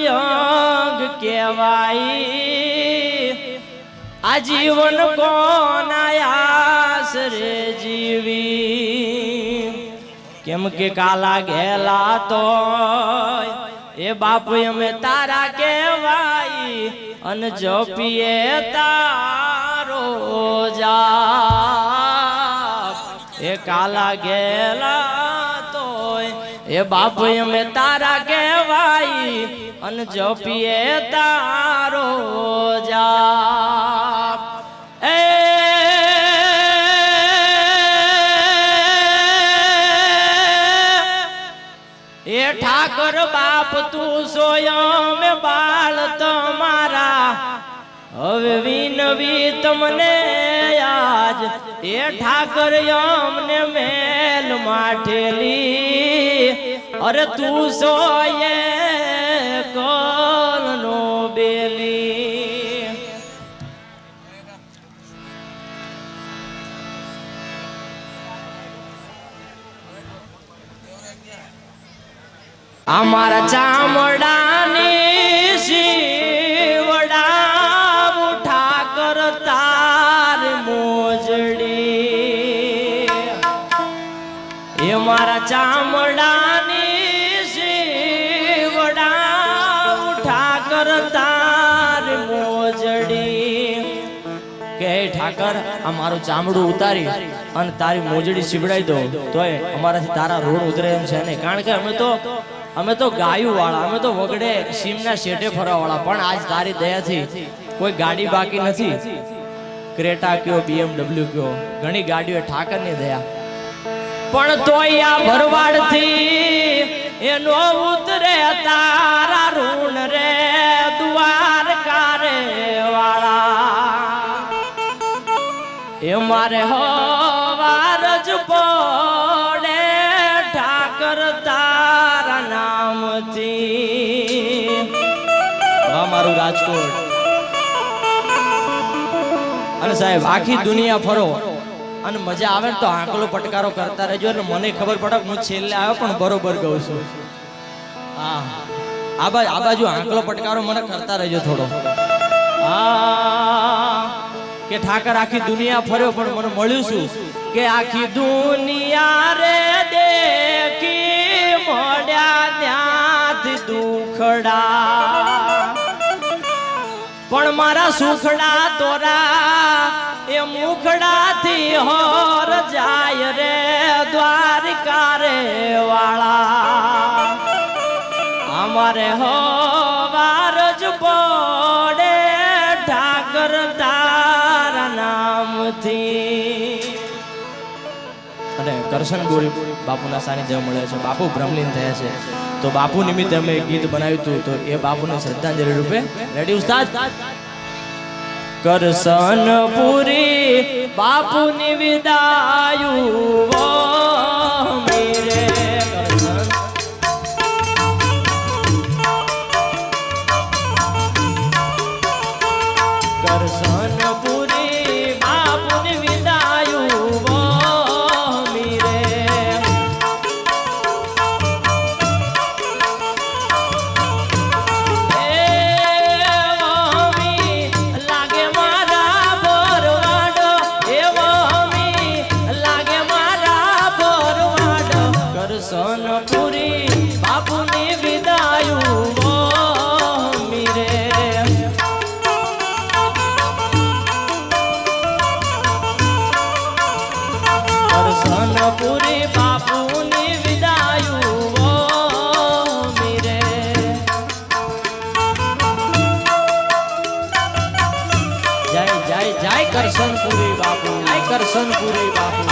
Young કહેવાય આજીવન કોના આશરે જીવી કેમ કે કાલા ઘેલા તો એ બાપ અમે તારા કહેવાય અને જપીએ તારો જાપ એ કાલા ઘેલા તો એ બાપ અમે તારા કહેવાય અને જપીએ તારો જાપ એ ઠાકર બાપ તું સોયમ બાળ તમારા હવે વિનવી તમને આજ એ ઠાકર યમને મેલ માઠેલી અરે તું સોયે કોલ નો બેલી અમારા ચામડાની શિવડા ઉઠા કરતાર મોજડી એ મારા ચામડાની શિવડા ઉઠા કરતાર મોજડી કે ઠાકર આ મારું ચામડું ઉતારી અને તારી મોજડી શિવડાઈ દો તોય અમારાથી તારા રોડ ઉતરે એમ છે નહીં કારણ કે અમે તો ગાયું વાળા અમે તો વગડે સીમના શેઠે ફરવા વાળા પણ આજ તારી દયાથી કોઈ ગાડી બાકી નથી ક્રેટા કયો BMW કયો ઘણી ગાડીઓ ઠાકરની દયા પણ તોય આ ભરવાડ થી એનો ઉતરે તારા ઋણ રે દ્વારકા રે વાળા એ મારે હવાર જ પડે ઠાકર તારા નામથી મારું રાજકોટ અને સાહેબ આખી દુનિયા ફરો અને મજા આવે ને તો આંકલો પટકારો કરતા રહેજો એટલે મને ખબર પડે હું છેલ્લે આવ્યો પણ બરોબર ગઉં છું હા આ બાજુ આંકલો પટકારો મને કરતા રહેજો થોડો હા કે ઠાકર આખી દુનિયા ફર્યો પણ મને મળ્યું શું કે આખી દુનિયા રે દેખી મોડ્યા ત્યાંથી દુખડા પણ મારા સુખડા તોરા એ મુખડાથી હોર જાય રે દ્વારકા રે વાળા અમારે હોવાર જ પડે ઠાકર તારા નામથી અને કરશન ગોરી બાપુના સાનિધ્ય મળે છે બાપુ બ્રહ્મલીન થયા છે તો બાપુ નિમિત્તે અમે ગીત બનાવ્યું હતું તો એ બાપુને શ્રદ્ધાંજલિ રૂપે રેડી ઉસ્તાદ કરશન પૂરી બાપુની વિદાયું મેરે કરશન પૂરી બાપુની વિદાયું મેરે સોનપુરી બાપુની વિદાયું મીરે સોનપુરી બાપુની વિદાયું મીરે જય જય જય કરશનપુરી બાપુ જય કરશનપુરી બાપુ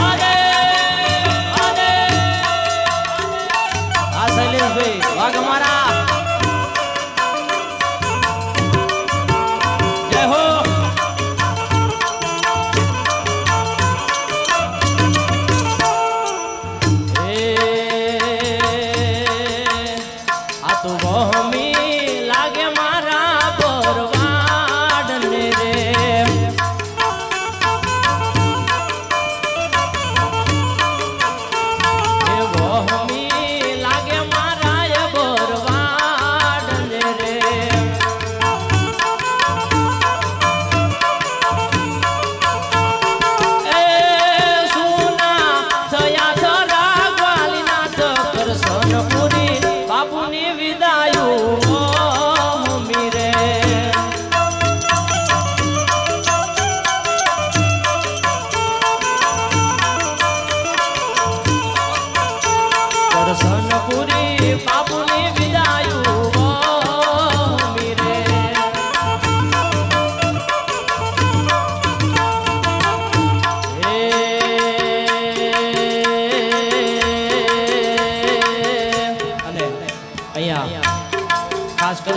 શૈલેષભાઈ વાઘ અમારા જય હો આ તો વહમી લાગે મારા પરવાડ ને રે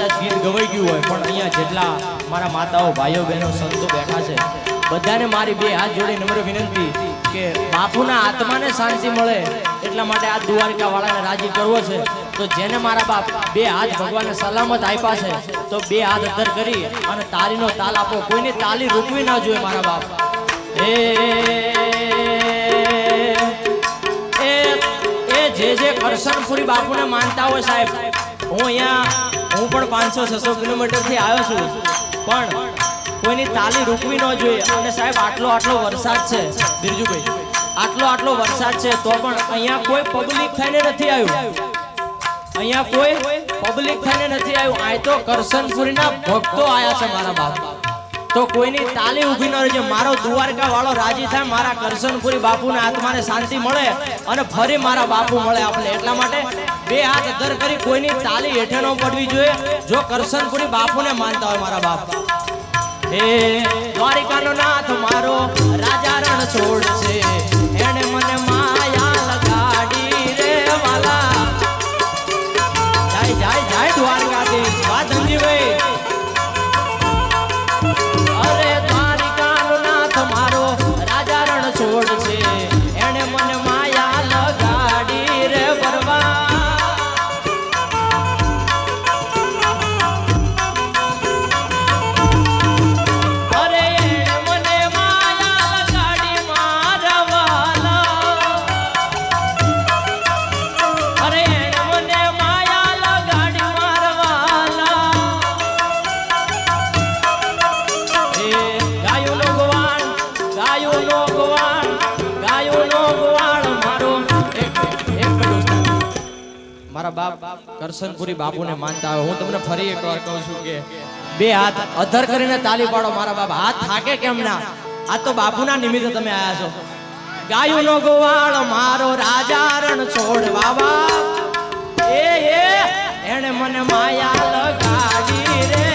કદાચ ગીત ગવાઈ ગયું હોય પણ અહીંયા જેટલા મારા માતાઓ ભાઈઓ બહેનો સંતો બેઠા છે બધાને મારી બે હાથ જોડી નમ્ર વિનંતી કે બાપુના આત્માને શાંતિ મળે એટલા માટે આ દ્વારકા વાળાને રાજી કરવો છે તો જેને મારા બાપ બે હાથ ભગવાનને સલામત આપ્યા છે તો બે હાથ અધર કરી અને તાલીનો તાલ આપો, કોઈની તાલી રોકવી ના જોઈએ મારા બાપ. જે કરશનપુરી બાપુને માનતા હોય સાહેબ, હું પણ 500-600 કિલોમીટર થી આવ્યો છું પણ કોઈની તાલી રોકવી ન જોઈએ. અને સાહેબ આટલો વરસાદ છે બિરજુભાઈ, આટલો વરસાદ છે તો પણ અહીંયા કોઈ પબ્લિક થઈને નથી આવ્યું, અહીંયા કોઈ પબ્લિક થઈને નથી આવ્યું. આ તો કરશનપુરીના ભક્તો આયા છે મારા બાપ. તો કોઈની તાલી ઊભી ન રહેજો. મારો દ્વારકા વાળો રાજી થાય, મારા કરશનપુરી બાપુના આત્માને શાંતિ મળે અને ફરી મારા બાપુ મળે આપણે. એટલા માટે બે હાથ અધર કરી કોઈની તાલી હેઠે ન પડવી જોઈએ જો કરશનપુરી બાપુને માનતા હોય મારા બાપ. હે દ્વારિકાનો નાથ મારો રાજા રણ છોડ છે, એને મને માયા લગાડી રે વાલા. જાય દ્વારકાધીશ. વાહ ધનજીભાઈ. અરે દ્વારિકાનો નાથ મારો રાજા રણ છોડ છે, એને મને માયા લગાડી રે બરવા. મારા બાપ કરશનપુરી બાપુને માનતા હોય. હું તમને ફરી એકવાર કહું છું કે બે હાથ અધર કરીને તાલી પાડો મારા બાપ. હાથ થાકે કેમ ના? આ તો બાપુના નિમિત્તે તમે આયા છો. ગાયુનો ગોવાળ મારો રાજા રણ છોડ બાબા, એને મને માયા લગાડી રે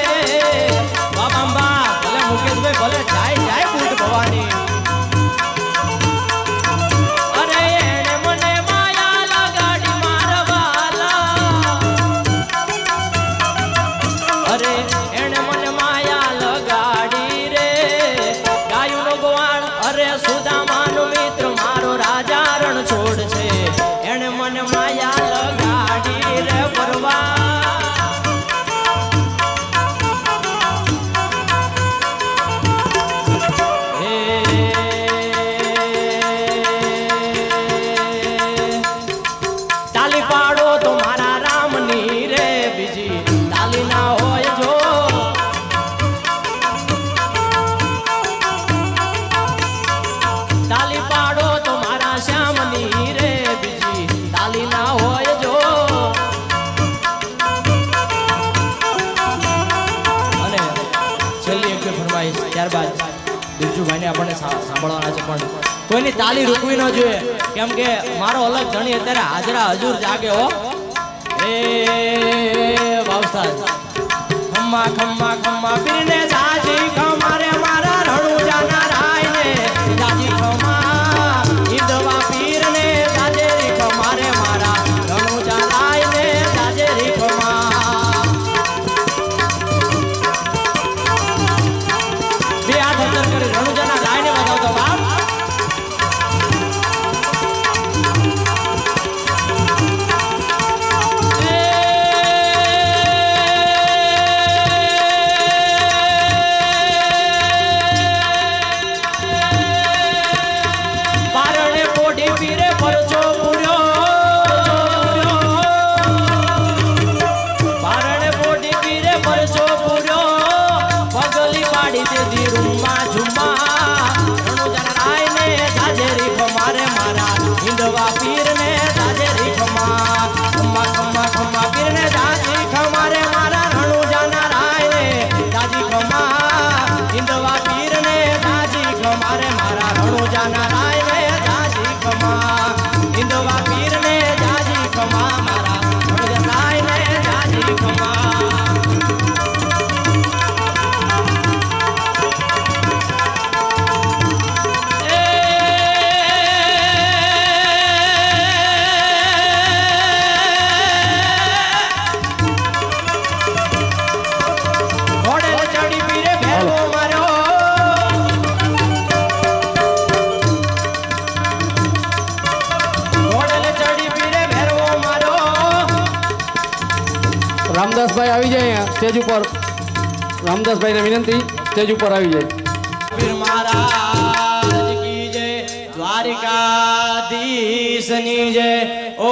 બાબા. ભલે મુકેશભાઈ ભલે જાય બુટ ભવાની. છોડ છે એને મને માયા લગાડી રે પરવા. તાલી પાડો તો મારા રામની રે, બીજી તાલી ના હોય જો. તાલી પાડો તો મારા શ્યામની રે, બીજી તાલી ના હોય જો. અને છેલ્લી એક ફરમાઈશ ત્યારબાદ બિરજુભાઈને આપણને સાંભળવાના છે પણ કોઈની તાલી રોકવી ન જોઈએ કેમ કે મારો અલગ ધણી અત્યારે હાજરા હજુર જાગે હો. એ વાવસ્તાર ખમ્મા ખમ્મા ખમ્મા પીરને જાજી ખમારે મારા રણુ જાના રાયને જાજી ખમા ઈદવા પીરને જાજેરી ખમારે મારા રણુ જારાયને જાજેરી ખમા. બે હાથ અંદર કરી રણુ જાના રાયને બતાવતો બાપ. રામદાસભાઈ આવી જાય અહીંયા સ્ટેજ ઉપર રામદાસભાઈને વિનંતી સ્ટેજ ઉપર આવી જાય પીર મહારાજ કી જય દ્વારિકાધીશની જય ઓ